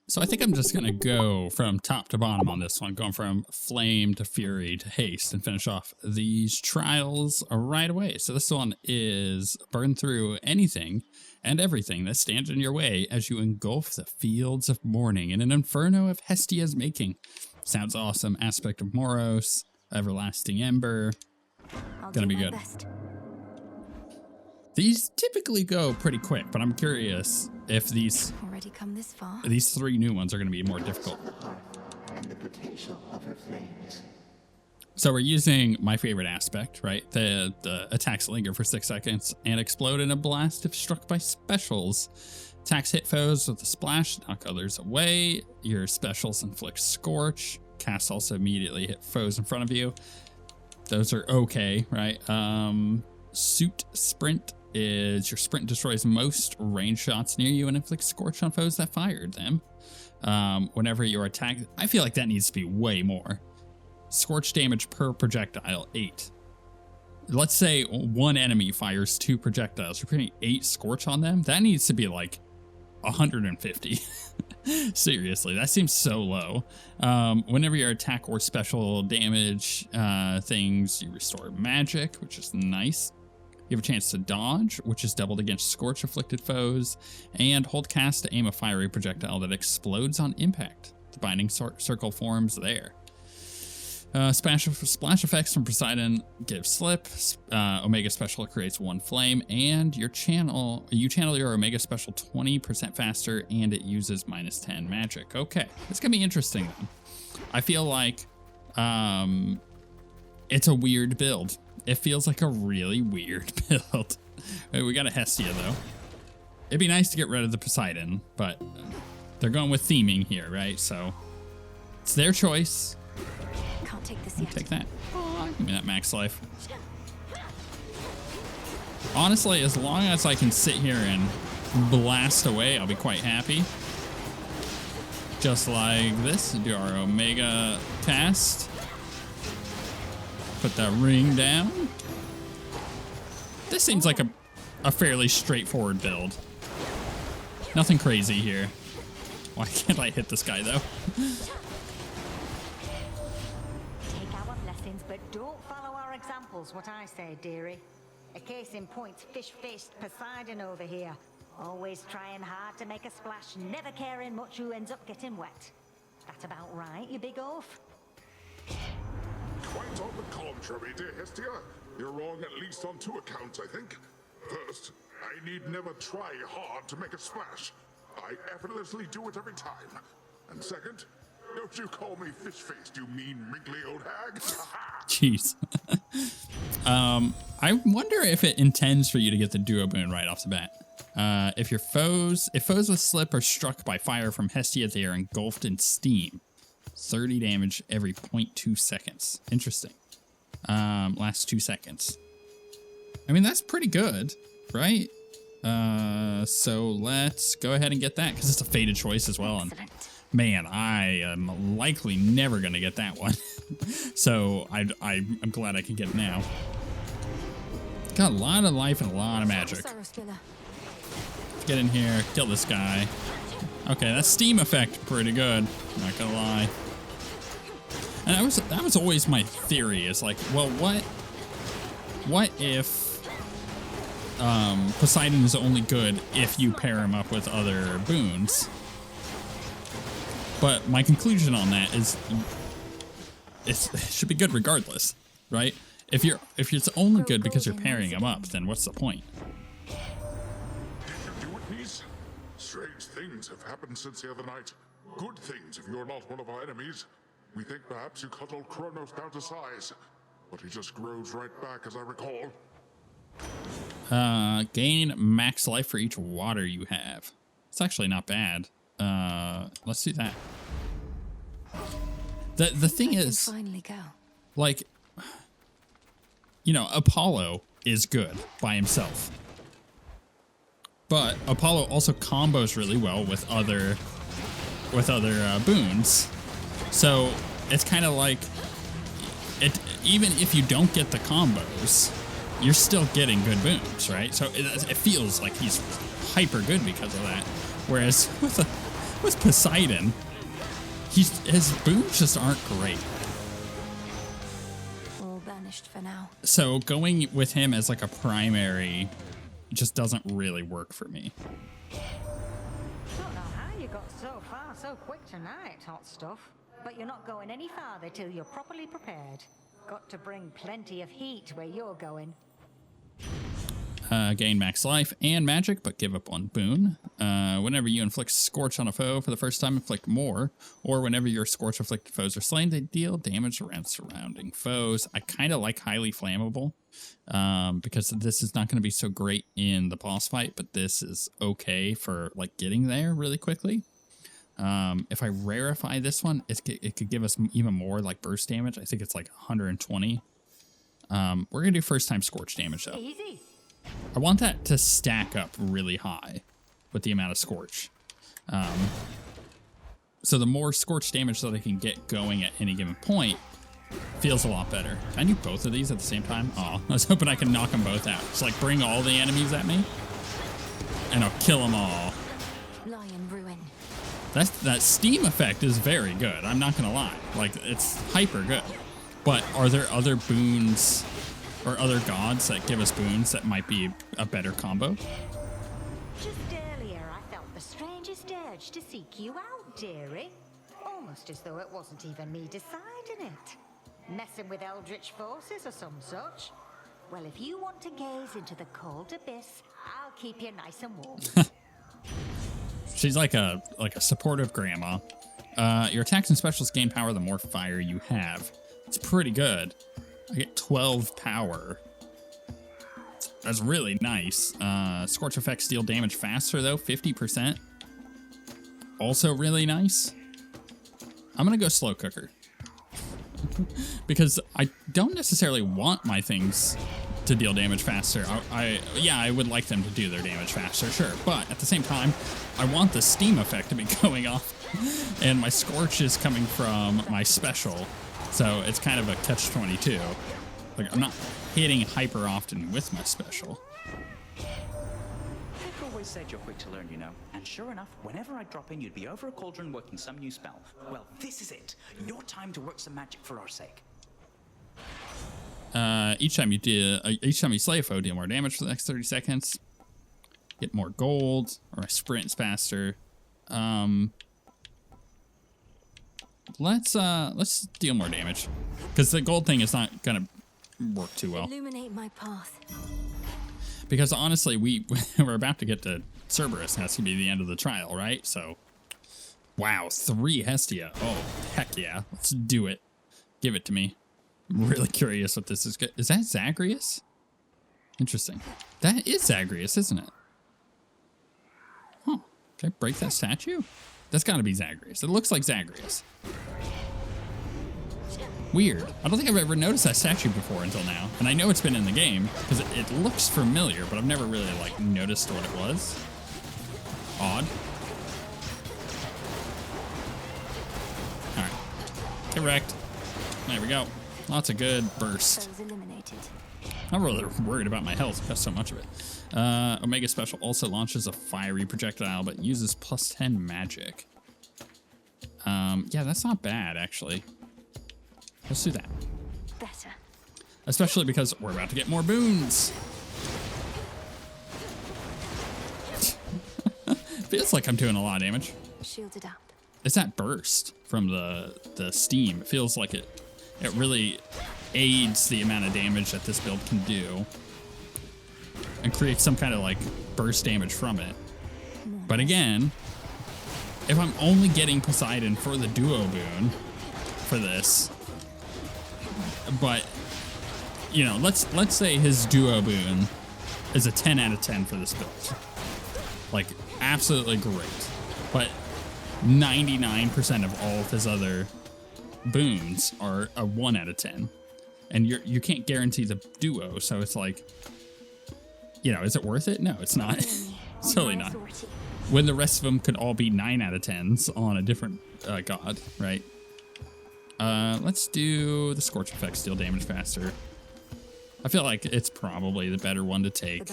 So I think I'm just going to go from top to bottom on this one, going from flame to fury to haste, and finish off these trials right away. So this one is burn through anything and everything that stands in your way as you engulf the fields of morning in an inferno of Hestia's making. Sounds awesome. Aspect of Moros, everlasting ember. Gonna be good. These typically go pretty quick, but I'm curious if these already come this far. These three new ones are going to be more difficult. So we're using my favorite aspect, right? The attacks linger for 6 seconds and explode in a blast if struck by specials. Attacks hit foes with a splash, knock others away. Your specials inflict scorch. Casts also immediately hit foes in front of you. Those are okay, right? Suit sprint is your sprint destroys most range shots near you and inflicts scorch on foes that fired them. Whenever you're attacked, I feel like that needs to be way more. Scorch damage per projectile, 8. Let's say one enemy fires 2 projectiles. You're putting 8 scorch on them. That needs to be like 150. Seriously, that seems so low. Whenever your attack or special damage things, you restore magic, which is nice. You have a chance to dodge, which is doubled against scorch-afflicted foes, and hold cast to aim a fiery projectile that explodes on impact. The binding circle forms there. Splash effects from Poseidon give slip. Omega special creates 1 flame, and you channel your Omega special 20% faster, and it uses -10 magic. Okay, it's gonna be interesting then. I feel like it's a weird build. It feels like a really weird build. We got a Hestia though. It'd be nice to get rid of the Poseidon, but they're going with theming here, right? So it's their choice. Can't take this yet. Take that. Oh, give me that max life. Honestly, as long as I can sit here and blast away, I'll be quite happy. Just like this, do our Omega cast. Put that ring down. This seems like a fairly straightforward build. Nothing crazy here. Why can't I hit this guy though? Take our blessings, but don't follow our examples, what I say, dearie. A case in point, fish-faced Poseidon over here. Always trying hard to make a splash, never caring much who ends up getting wet. That about right, you big oaf? Quite on the contrary, dear Hestia. You're wrong at least on 2 accounts, I think. First, I need never try hard to make a splash. I effortlessly do it every time. And second, don't you call me fish-faced, you mean wrinkly old hag. Jeez. I wonder if it intends for you to get the duo boon right off the bat. If foes with slip are struck by fire from Hestia, they are engulfed in steam. 30 damage every 0.2 seconds. Interesting. Last 2 seconds. I mean, that's pretty good, right? So let's go ahead and get that, because it's a fated choice as well. And man, I am likely never going to get that one. So I'm glad I can get it now. Got a lot of life and a lot of magic. Get in here, kill this guy. Okay, that steam effect, pretty good. Not gonna lie. And that was always my theory. Is like, well, what if Poseidon is only good if you pair him up with other boons? But my conclusion on that is, it should be good regardless, right? If it's only good because you're pairing him up, then what's the point? Did you do it, niece? Strange things have happened since the other night. Good things if you're not one of our enemies. We think perhaps you cut old Kronos down to size, but he just grows right back, as I recall. Gain max life for each water you have. It's actually not bad. Let's do that. The thing is, finally go. like, you know, Apollo is good by himself, but Apollo also combos really well with other boons. So it's kind of like it. Even if you don't get the combos, you're still getting good boons, right? So it feels like he's hyper good because of that. Whereas with with Poseidon, his boons just aren't great. All banished for now. So going with him as like a primary just doesn't really work for me. Don't know how you got so far so quick tonight, hot stuff. But you're not going any farther till you're properly prepared. Got to bring plenty of heat where you're going. Gain max life and magic, but give up one boon. Whenever you inflict Scorch on a foe for the first time, inflict more. Or whenever your Scorch-afflicted foes are slain, they deal damage around surrounding foes. I kind of like highly flammable, because this is not going to be so great in the boss fight, but this is okay for like getting there really quickly. If I rarefy this one, it could give us even more like burst damage. I think it's like 120. We're going to do first time Scorch damage though. Easy. I want that to stack up really high with the amount of Scorch. So the more Scorch damage that I can get going at any given point feels a lot better. Can I do both of these at the same time? Oh, I was hoping I could knock them both out. Just like bring all the enemies at me and I'll kill them all. Lie in ruin. That steam effect is very good. I'm not going to lie. Like, it's hyper good. But are there other boons or other gods that give us boons that might be a better combo? Just earlier, I felt the strangest urge to seek you out, dearie. Almost as though it wasn't even me deciding it. Messing with eldritch forces or some such. Well, if you want to gaze into the cold abyss, I'll keep you nice and warm. She's like a supportive grandma. Your attacks and specials gain power the more fire you have. It's pretty good. I get 12 power. That's really nice. Scorch effects deal damage faster though, 50%. Also really nice. I'm gonna go slow cooker. Because I don't necessarily want my things to deal damage faster. Yeah, I would like them to do their damage faster, sure. But at the same time, I want the steam effect to be going off. And my Scorch is coming from my special. So it's kind of a catch-22. Like, I'm not hitting hyper often with my special. I've always said you're quick to learn, you know. And sure enough, whenever I drop in, you'd be over a cauldron working some new spell. Well, this is it. Your time to work some magic for our sake. Each time you slay a foe, deal more damage for the next 30 seconds. Get more gold, or I sprint faster. Let's deal more damage, because the gold thing is not gonna work too well. Illuminate my path. Because honestly, we're about to get to Cerberus. That's gonna be the end of the trial, right? So, wow, 3 Hestia. Oh, heck yeah, let's do it. Give it to me. I'm really curious what this is. Is that Zagreus? Interesting. That is Zagreus, isn't it? Huh. Can I break that statue? That's got to be Zagreus. It looks like Zagreus. Weird. I don't think I've ever noticed that statue before until now. And I know it's been in the game because it looks familiar, but I've never really like noticed what it was. Odd. All right. Get wrecked. There we go. Lots of good burst. Foes eliminated. I'm really worried about my health. I've got so much of it. Omega Special also launches a fiery projectile, but uses plus 10 magic. Yeah, that's not bad, actually. Let's do that. Better. Especially because we're about to get more boons. Feels like I'm doing a lot of damage. Shielded up. It's that burst from the steam. It feels like it really aids the amount of damage that this build can do and creates some kind of like burst damage from it. But again, if I'm only getting Poseidon for the duo boon for this, but you know, let's say his duo boon is a 10 out of 10 for this build. Like absolutely great. But 99% of all of his other boons are a 1 out of 10. And you can't guarantee the duo, so it's like, you know, is it worth it? No, it's not. It's totally not. When the rest of them could all be 9 out of 10s on a different god, right? Let's do the Scorch effects, deal damage faster. I feel like it's probably the better one to take.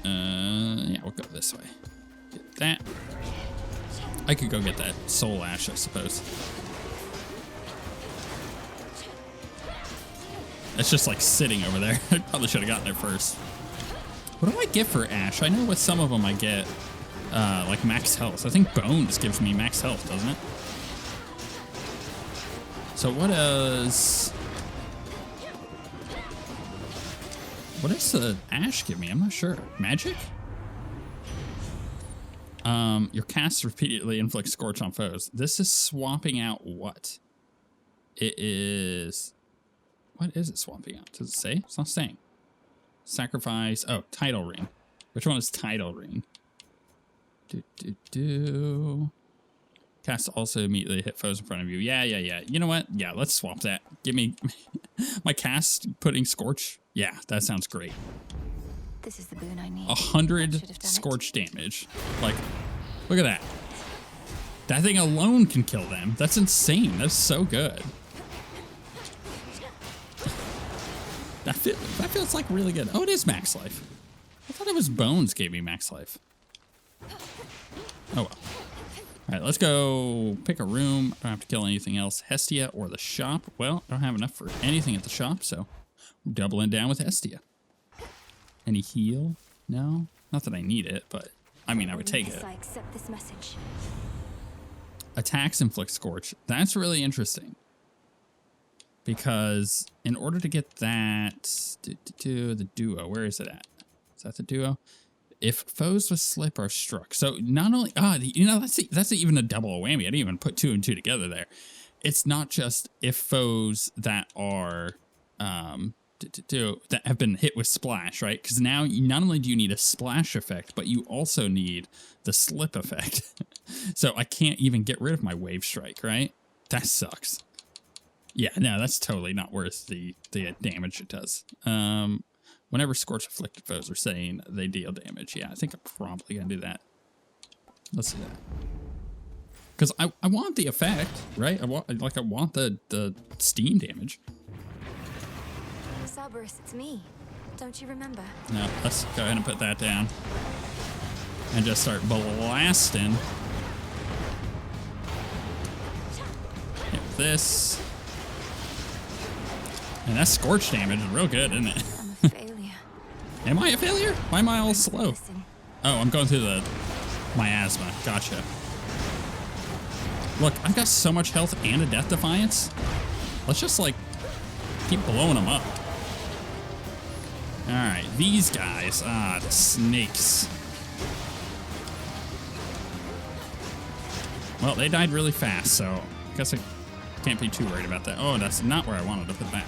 Yeah, we'll go this way. that. I could go get that soul ash, I suppose. It's just like sitting over there. I probably should have gotten there first. What do I get for ash? I know with some of them I get like max health. I think bones gives me max health, doesn't it? So what does the ash give me? I'm not sure. Magic? Your cast repeatedly inflicts scorch on foes. This is swapping out what? It is... What is it swapping out? Does it say? It's not saying. Sacrifice. Oh, title ring. Which one is title ring? Cast also immediately hit foes in front of you. Yeah. You know what? Yeah, let's swap that. Give me my cast putting scorch. Yeah, that sounds great. This is the boon I need. 100 scorch damage. Like, look at that. That thing alone can kill them. That's insane. That's so good. That feels like really good. Oh, it is max life. I thought it was bones gave me max life. Oh well. All right, let's go pick a room. I don't have to kill anything else. Hestia or the shop. Well, I don't have enough for anything at the shop, so I'm doubling down with Hestia. Any heal? No? Not that I need it, but I mean, I would take it. I accept this message. Attacks inflict scorch. That's really interesting. Because in order to get that, the duo, where is it at? Is that the duo? If foes with slip are struck. So not only, you know, that's even a double whammy. I didn't even put 2 and 2 together there. It's not just if foes that are, that have been hit with splash, right? Because now not only do you need a splash effect, but you also need the slip effect. So I can't even get rid of my wave strike, right? That sucks. Yeah, no, that's totally not worth the damage it does. Whenever scorch afflicted foes are saying they deal damage, yeah, I think I'm probably gonna do that. Let's do that. Because I want the effect, right? I want the steam damage. Cerberus, it's me. Don't you remember? No, let's go ahead and put that down. And just start blasting. Hit this. And that scorch damage is real good, isn't it? I'm a failure. Am I a failure? Why am I all slow? Listen. Oh, I'm going through the miasma. Gotcha. Look, I've got so much health and a death defiance. Let's just, like, keep blowing them up. All right, these guys. The snakes. Well, they died really fast, so I guess I can't be too worried about that. Oh, that's not where I wanted to put that.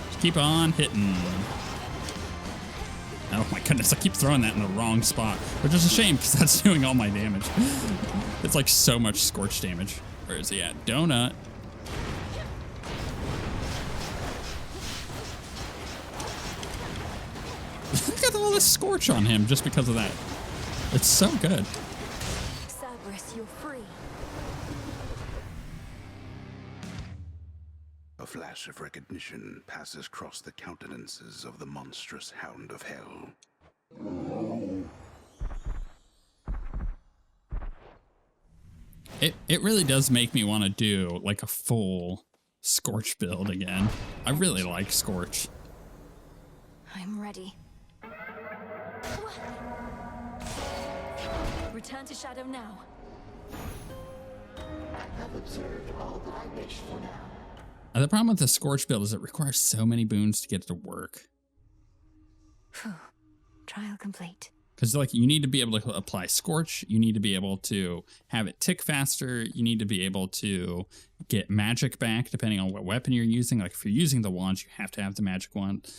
Just keep on hitting. Oh my goodness, I keep throwing that in the wrong spot, which is a shame because that's doing all my damage. It's like so much scorch damage. Where is he at? Donut. Look at all this scorch on him just because of that. It's so good. Cerberus, you're free. A flash of recognition passes across the countenances of the monstrous hound of hell. It really does make me want to do like a full Scorch build again. I really like Scorch. I'm ready. Return to Shadow now. I've observed all that I wish for now. The problem with the Scorch build is it requires so many boons to get it to work. Phew. Trial complete. Because like you need to be able to apply Scorch, you need to be able to have it tick faster, you need to be able to get magic back depending on what weapon you're using. Like if you're using the wand, you have to have the magic wand.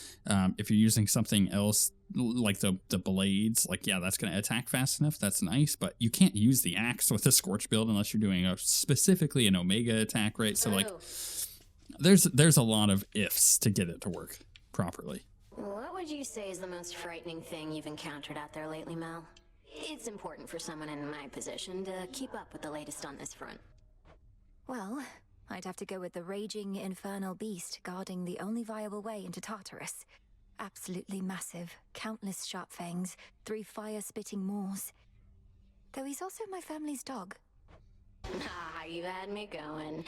If you're using something else like the blades, like yeah, that's going to attack fast enough. That's nice, but you can't use the axe with a Scorch build unless you're doing specifically an Omega attack, right? So like there's a lot of ifs to get it to work properly. What would you say is the most frightening thing you've encountered out there lately, Mel? It's important for someone in my position to keep up with the latest on this front. Well, I'd have to go with the raging infernal beast guarding the only viable way into Tartarus. absolutely massive, countless sharp fangs, 3 fire-spitting maws. Though he's also my family's dog. Ah, you had me going.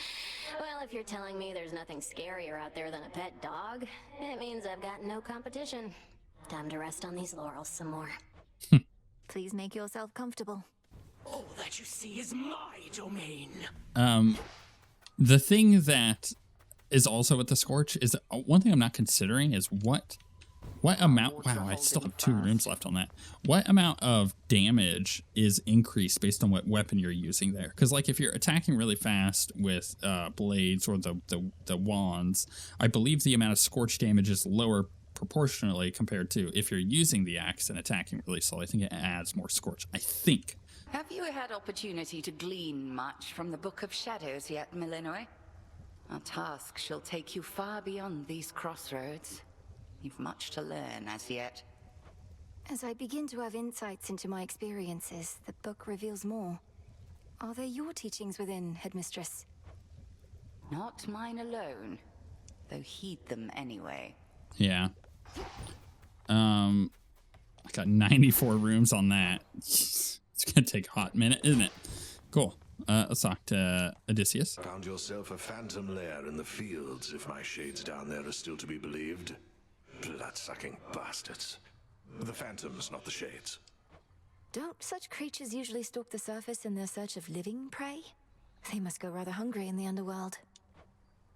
Well, if you're telling me there's nothing scarier out there than a pet dog, it means I've got no competition. Time to rest on these laurels some more. Please make yourself comfortable. All that you see is my domain. The thing that is also with the Scorch is one thing I'm not considering is what amount. Wow, I still have 2 rooms left on that. What amount of damage is increased based on what weapon you're using there? Because like if you're attacking really fast with blades or the wands, I believe the amount of Scorch damage is lower proportionally compared to if you're using the axe and attacking really slow. I think it adds more Scorch. I think. Have you had opportunity to glean much from the Book of Shadows yet, Millenoi? Our task shall take you far beyond these crossroads. You've much to learn as yet. As I begin to have insights into my experiences, the book reveals more. Are there your teachings within, Headmistress? Not mine alone, though heed them anyway. Yeah. I got 94 rooms on that. It's gonna take a hot minute, isn't it? Cool. Let's talk to Odysseus. Found yourself a phantom lair in the fields, if my shades down there are still to be believed. Blood-sucking bastards. The phantoms, not the shades. Don't such creatures usually stalk the surface in their search of living prey? They must go rather hungry in the underworld.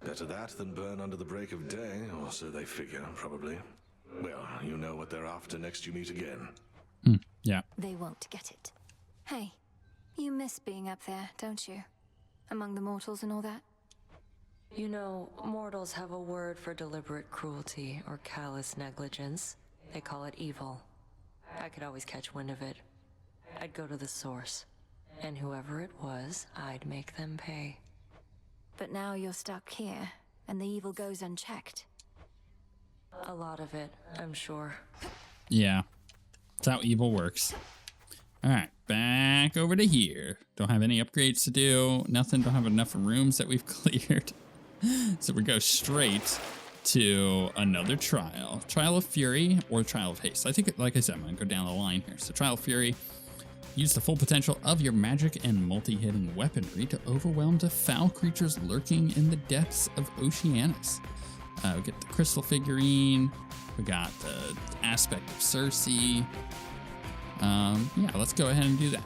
Better that than burn under the break of day, or so they figure, probably. Well, you know what they're after next you meet again. Yeah. They won't get it. Hey, you miss being up there, don't you? Among the mortals and all that? You know, mortals have a word for deliberate cruelty or callous negligence. They call it evil. I could always catch wind of it. I'd go to the source, and whoever it was, I'd make them pay. But now you're stuck here, and the evil goes unchecked. A lot of it, I'm sure. Yeah. That's how evil works. All right, back over to here. Don't have any upgrades to do. Nothing. Don't have enough rooms that we've cleared. So we go straight to another trial. Trial of Fury or Trial of Haste. I think, like I said, I'm going to go down the line here. So Trial of Fury. Use the full potential of your magic and multi-hitting weaponry to overwhelm the foul creatures lurking in the depths of Oceanus. We get the crystal figurine. We got the aspect of Circe. Yeah, let's go ahead and do that.